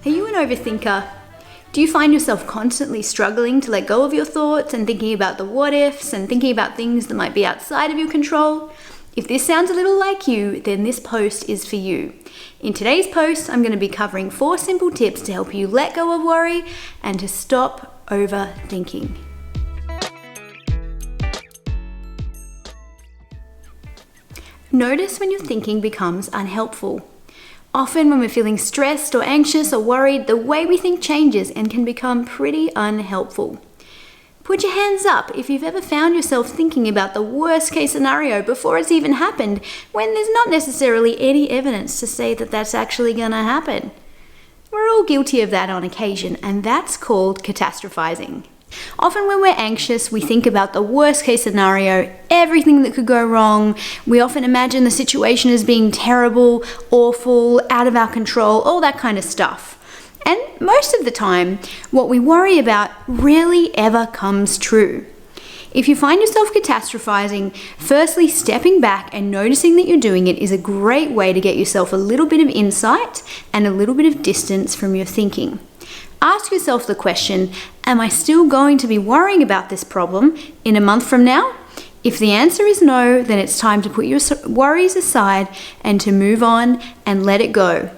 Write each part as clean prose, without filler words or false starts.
Are you an overthinker? Do you find yourself constantly struggling to let go of your thoughts and thinking about the what-ifs and thinking about things that might be outside of your control? If this sounds a little like you, then this post is for you. In today's post, I'm going to be covering 4 simple tips to help you let go of worry and to stop overthinking. Notice when your thinking becomes unhelpful. Often when we're feeling stressed or anxious or worried, the way we think changes and can become pretty unhelpful. Put your hands up if you've ever found yourself thinking about the worst case scenario before it's even happened, when there's not necessarily any evidence to say that that's actually going to happen. We're all guilty of that on occasion, and that's called catastrophizing. Often when we're anxious, we think about the worst case scenario, everything that could go wrong. We often imagine the situation as being terrible, awful, out of our control, all that kind of stuff. And most of the time, what we worry about rarely ever comes true. If you find yourself catastrophizing, firstly, stepping back and noticing that you're doing it is a great way to get yourself a little bit of insight and a little bit of distance from your thinking. Ask yourself the question, am I still going to be worrying about this problem in a month from now? If the answer is no, then it's time to put your worries aside and to move on and let it go.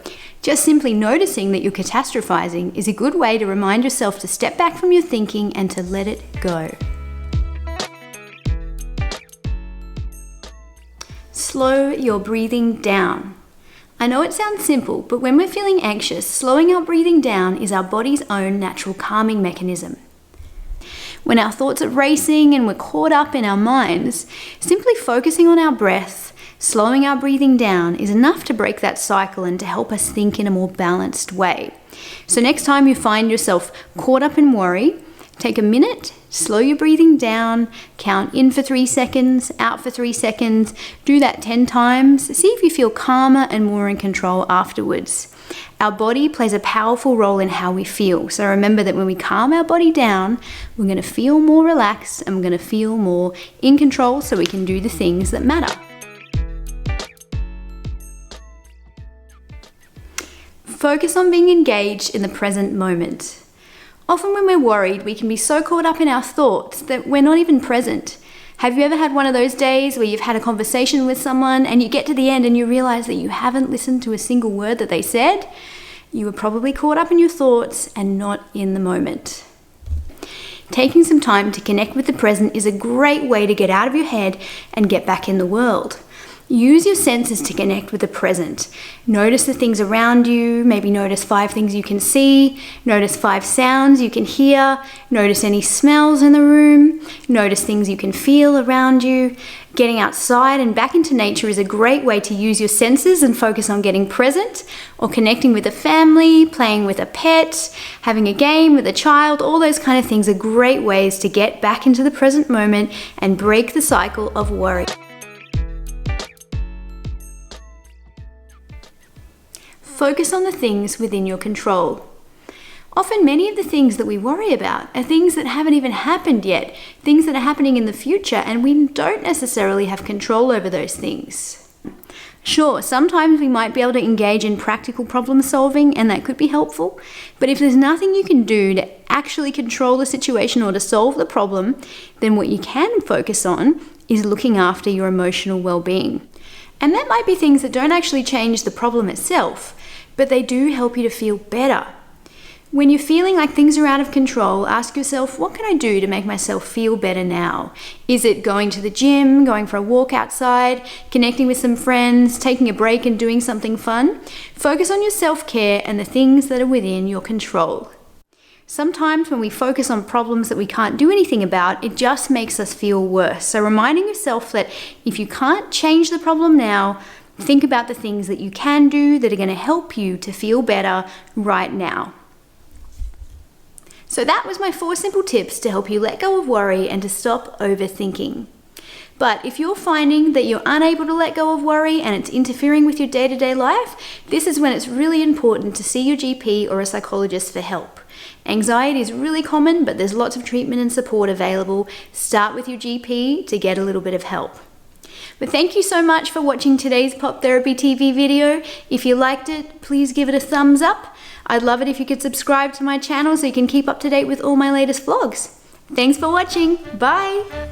Just simply noticing that you're catastrophizing is a good way to remind yourself to step back from your thinking and to let it go. Slow your breathing down. I know it sounds simple, but when we're feeling anxious, slowing our breathing down is our body's own natural calming mechanism. When our thoughts are racing and we're caught up in our minds, simply focusing on our breath, slowing our breathing down is enough to break that cycle and to help us think in a more balanced way. So next time you find yourself caught up in worry, take a minute, slow your breathing down, count in for 3 seconds, out for 3 seconds, do that 10 times, see if you feel calmer and more in control afterwards. Our body plays a powerful role in how we feel, so remember that when we calm our body down, we're going to feel more relaxed and we're going to feel more in control so we can do the things that matter. Focus on being engaged in the present moment. Often when we're worried, we can be so caught up in our thoughts that we're not even present. Have you ever had one of those days where you've had a conversation with someone and you get to the end and you realize that you haven't listened to a single word that they said? You were probably caught up in your thoughts and not in the moment. Taking some time to connect with the present is a great way to get out of your head and get back in the world. Use your senses to connect with the present. Notice the things around you, maybe notice 5 things you can see, notice 5 sounds you can hear, notice any smells in the room, notice things you can feel around you. Getting outside and back into nature is a great way to use your senses and focus on getting present, or connecting with a family, playing with a pet, having a game with a child. All those kind of things are great ways to get back into the present moment and break the cycle of worry. Focus on the things within your control. Often many of the things that we worry about are things that haven't even happened yet, things that are happening in the future, and we don't necessarily have control over those things. Sure, sometimes we might be able to engage in practical problem solving, and that could be helpful, but if there's nothing you can do to actually control the situation or to solve the problem, then what you can focus on is looking after your emotional well-being. And that might be things that don't actually change the problem itself, but they do help you to feel better. When you're feeling like things are out of control, ask yourself, what can I do to make myself feel better now? Is it going to the gym, going for a walk outside, connecting with some friends, taking a break and doing something fun? Focus on your self-care and the things that are within your control. Sometimes when we focus on problems that we can't do anything about, it just makes us feel worse. So reminding yourself that if you can't change the problem now, think about the things that you can do that are going to help you to feel better right now. So that was my 4 simple tips to help you let go of worry and to stop overthinking. But if you're finding that you're unable to let go of worry and it's interfering with your day-to-day life, this is when it's really important to see your GP or a psychologist for help. Anxiety is really common, but there's lots of treatment and support available. Start with your GP to get a little bit of help. But thank you so much for watching today's Pop Therapy TV video. If you liked it, please give it a thumbs up. I'd love it if you could subscribe to my channel so you can keep up to date with all my latest vlogs. Thanks for watching. Bye.